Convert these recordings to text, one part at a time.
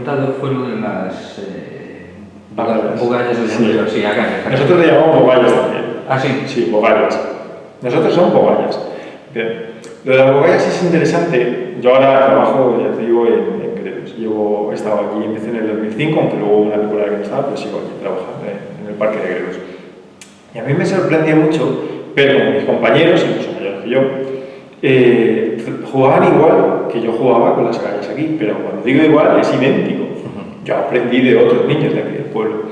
preguntado fue lo de las bugallas del Sí. río, sí, acá. Nosotros le llamamos bogallas también. Ah, sí. Sí, bogallas. Nosotros son bogallas. Bien. Lo de las bogallas es interesante. Yo ahora trabajo, ya te digo, en Gredos. He estado aquí, empecé en el 2005, aunque luego hubo una temporada que no estaba, pero sigo aquí trabajando en el parque de Gredos. Y a mí me sorprendía mucho ver como mis compañeros, incluso mayores que yo, jugaban igual que yo jugaba con las agallas aquí, pero cuando digo igual es idéntico. Yo aprendí de otros niños de aquí del pueblo.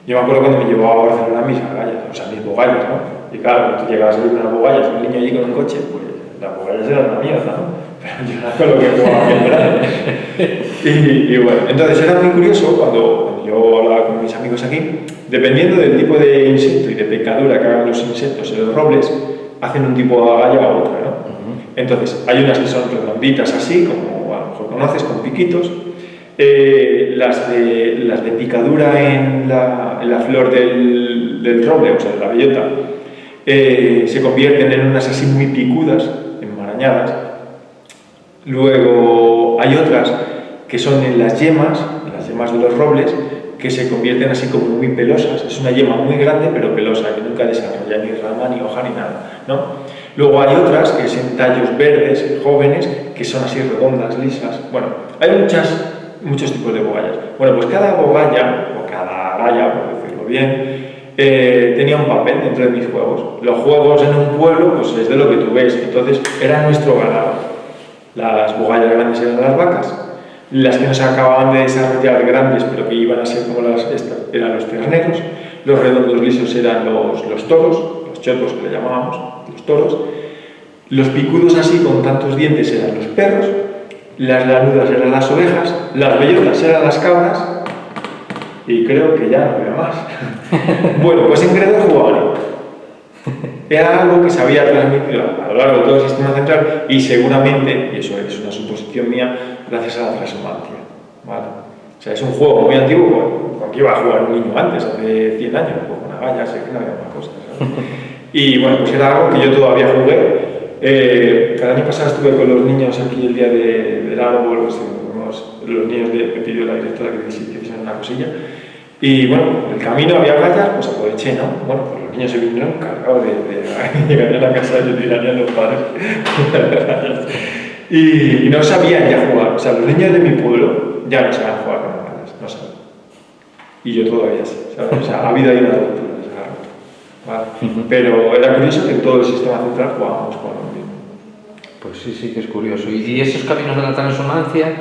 Yo me acuerdo cuando me llevaba a Barcelona mis agallas, o sea, mis bogallas, ¿no? Y claro, cuando tú llegabas a ver unas bogallas, un niño allí con un coche, pues las bogallas eran una mierda, ¿no? Pero yo era con lo que jugaba bien grande. Y bueno, entonces era muy curioso cuando yo hablaba con mis amigos aquí, dependiendo del tipo de insecto y de picadura que hagan los insectos en los robles, hacen un tipo de agalla u otra, ¿no? Entonces, hay unas que son redonditas así, como a lo mejor conoces, con piquitos. Las de picadura en la flor del roble, o sea, de la bellota, se convierten en unas así muy picudas, enmarañadas. Luego hay otras que son en las yemas de los robles, que se convierten así como muy pelosas. Es una yema muy grande pero pelosa, que nunca desarrolla ni rama, ni hoja, ni nada, ¿no? Luego hay otras que son tallos verdes, jóvenes, que son así redondas, lisas. Bueno, hay muchos tipos de bogallas. Bueno, pues cada bogalla, o cada agalla, por decirlo bien, tenía un papel dentro de mis juegos. Los juegos en un pueblo, pues es de lo que tú ves. Entonces, era nuestro ganado. Las bogallas grandes eran las vacas. Las que no se acababan de desarrollar grandes, pero que iban a ser como eran los terneros. Los redondos lisos eran los toros, los chotos que le llamábamos, los toros. Los picudos así con tantos dientes eran los perros. Las lanudas eran las ovejas. Las bellotas eran las cabras. Y creo que ya no veo más. Bueno, pues en Gredos jugaban. Era algo que se había transmitido a lo largo de todo el sistema central y seguramente, y eso es una suposición mía, gracias a la transhumancia, ¿vale? O sea, es un juego muy antiguo, ¿con qué iba a jugar un niño antes, hace 100 años? Pues con agallas, sé que no había más cosas, ¿sabes? Y bueno, pues era algo que yo todavía jugué. El año pasado estuve con los niños aquí el día del árbol, pues, los niños me pidió la directora que hicieran una cosilla. Y bueno, en el camino había gallas, pues aproveché, ¿no? Bueno, pues los niños se vinieron cargados de llegar a la casa y tirarían los padres. y no sabían ya jugar. O sea, los niños de mi pueblo ya no sabían jugar con las gallas, no saben. Y yo todavía sí, ¿sabes? O sea, ha habido ahí una ruptura, ¿vale? Pero era curioso que en todo el sistema central jugábamos con lo mismo. Pues sí que es curioso. ¿Y esos caminos de la transhumancia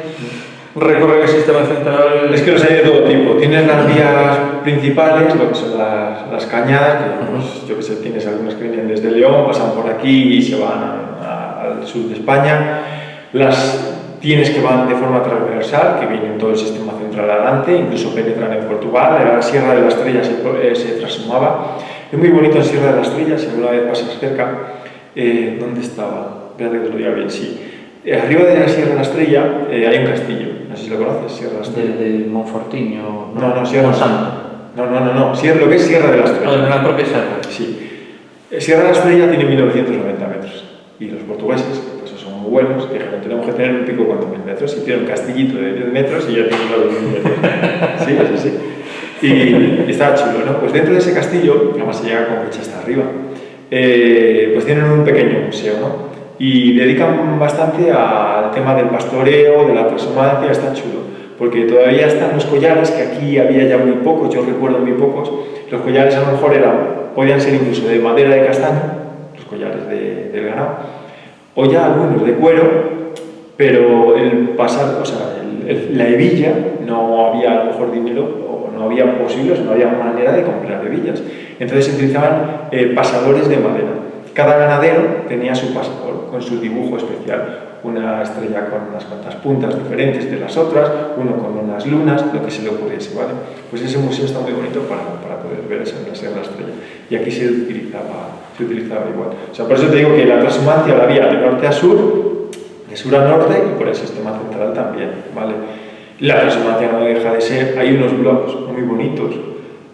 recorren el sistema central? Es que los hay de todo tipo. Tienes las vías principales, lo que son las cañadas, que pues, yo que sé, tienes algunas que vienen desde León, pasan por aquí y se van al sur de España. Las tienes que van de forma transversal, que vienen todo el sistema central adelante, incluso penetran en Portugal. En la Sierra de la Estrella se trashumaba. Es muy bonito en Sierra de la Estrella, si alguna vez pasas cerca. ¿Dónde estaba? Espérate que te lo diga bien, sí. Arriba de la Sierra de la Estrella hay un castillo, no sé si lo conoces, Sierra de la Estrella. De Monfortiño. No, Sierra Monsanto. No, Sierra, lo que es Sierra de la Estrella. No, en la propia Sierra. Sí. Sierra de la Estrella tiene 1990 metros y los portugueses, pues son muy buenos, dijeron, tenemos que tener un pico de 4.000 metros y tienen un castillito de 10 metros y ya tienen los 2.000 metros. Sí, eso sí. Y estaba chulo, ¿no? Pues dentro de ese castillo, además se llega con coche hasta arriba, pues tienen un pequeño museo, ¿no? Y dedican bastante al tema del pastoreo, de la transhumancia, está chulo, porque todavía están los collares, que aquí había ya muy pocos, yo recuerdo muy pocos. Los collares a lo mejor podían ser incluso de madera de castaño, los collares del ganado, o ya algunos de cuero, pero la hebilla no había a lo mejor dinero, o no había posibles, no había manera de comprar hebillas. Entonces se utilizaban pasadores de madera. Cada ganadero tenía su pasador con su dibujo especial, una estrella con unas cuantas puntas diferentes de las otras, uno con unas lunas, lo que se le ocurriese, ¿vale? Pues ese museo está muy bonito para poder ver eso en la Sierra de la Estrella. Y aquí se utilizaba igual. O sea, por eso te digo que la transhumancia la había de norte a sur, de sur a norte y por el sistema central también, ¿vale? La transhumancia no deja de ser, hay unos blogs muy bonitos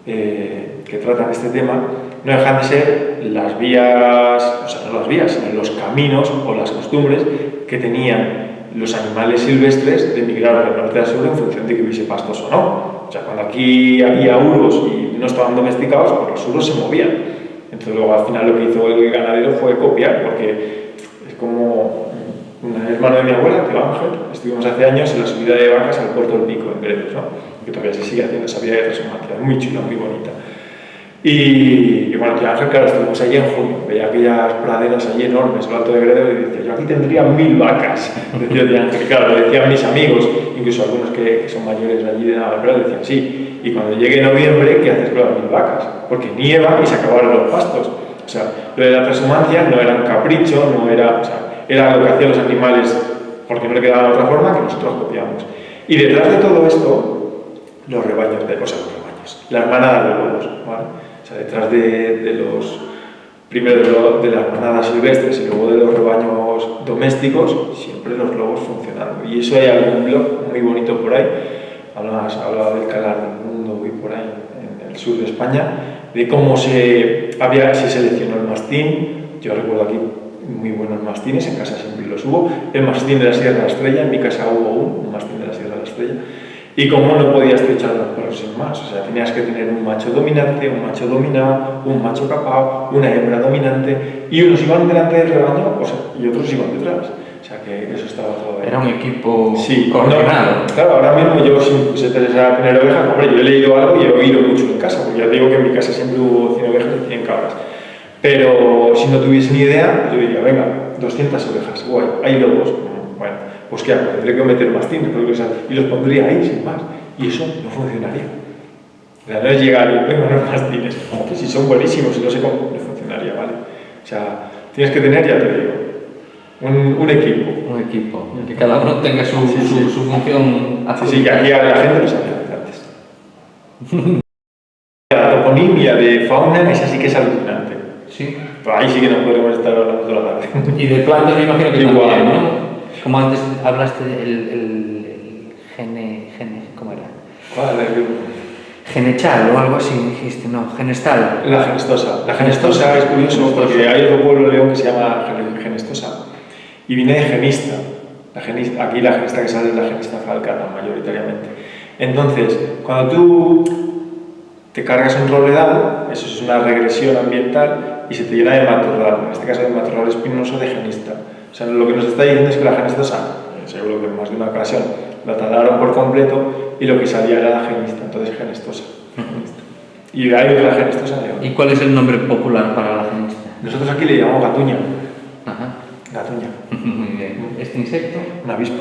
que tratan este tema, no dejan de ser las vías, o sea, no las vías, sino los caminos o las costumbres que tenían los animales silvestres de migrar del norte a sur en función de que hubiese pastos o no. O sea, cuando aquí había uros y no estaban domesticados, pues los uros se movían. Entonces luego al final lo que hizo el ganadero fue copiar, porque es como un hermano de mi abuela, tío Ángel, estuvimos hace años en la subida de vacas al Puerto del Pico, en Gredos, ¿no? Que todavía se sigue haciendo esa vida de transhumancia, muy chula, muy bonita. Y bueno, tío Ángel, claro, estuvimos allí en junio, veía aquellas praderas allí enormes, el Alto de Gredos, y decía, yo aquí tendría 1000 vacas, decía tío Ángel. Claro, lo decían mis amigos, incluso algunos que son mayores allí de Navarra, decían, sí, y cuando llegue noviembre, ¿qué haces con las 1000 vacas? Porque nieva y se acabaron los pastos. O sea, lo de la transhumancia no era un capricho, no era, o sea, era lo que hacían los animales porque no le quedaba de otra forma que nosotros copiamos. Y detrás de todo esto, los rebaños, las manadas de lobos, ¿vale? O sea, detrás de los, primero de las manadas silvestres y luego de los rebaños domésticos, siempre los lobos funcionando. Y eso hay algún blog muy bonito por ahí, hablaba del Calar del Mundo y por ahí, en el sur de España, de cómo se seleccionó el mastín. Yo recuerdo aquí muy buenos mastines, en casa siempre los hubo. El mastín de la Sierra de la Estrella, en mi casa hubo un mastín de la Sierra de la Estrella. Y como no podías echar los perros sin más, o sea, tenías que tener un macho dominante, un macho dominado, un macho capao, una hembra dominante, y unos iban delante del rebaño, o sea, y otros iban detrás. O sea, que eso estaba todo ahí. Era un equipo sí, coordinado. No, claro, ahora mismo yo, si se interesa tener ovejas, hombre, yo he leído algo y he oído mucho en casa, porque ya digo que en mi casa siempre hubo 100 ovejas y 100 cabras. Pero si no tuviese ni idea, yo diría, venga, 200 ovejas, guay, hay lobos. Bueno, pues ¿qué hago? Tendré que meter mastines, y los pondría ahí sin más. Y eso no funcionaría. O sea, no es llegar y venga unos mastines, que si son buenísimos y no sé cómo, no funcionaría, ¿vale? O sea, tienes que tener, ya te digo, un equipo. Un equipo, que cada uno tenga su función. Sí, que aquí a la gente lo sabía antes. La toponimia de fauna, esa sí que es alucinante. Sí. Pero ahí sí que no podemos estar hablando toda la tarde. Y de plantas me imagino que igual, también, ¿no? Como antes hablaste del gene, ¿cómo era? ¿Cuál? Genechal o algo así, dijiste, no, genestal. La genestosa. La genestosa es curioso porque hay otro pueblo león que se llama genestosa y viene de genista. Aquí la genista que sale es la genista falcana, mayoritariamente. Entonces, cuando tú te cargas un robledal, eso es una regresión ambiental y se te llena de matorral, en este caso de matorral espinoso de genista. O sea, lo que nos está diciendo es que la genestosa, seguro que en más de una ocasión, la talaron por completo y lo que salía era la genista, entonces genestosa. Y de ahí la genestosa león. ¿Y cuál es el nombre popular para la genista? Nosotros aquí le llamamos gatuña. Ajá. Gatuña. Muy bien. ¿Este insecto? Una avispa.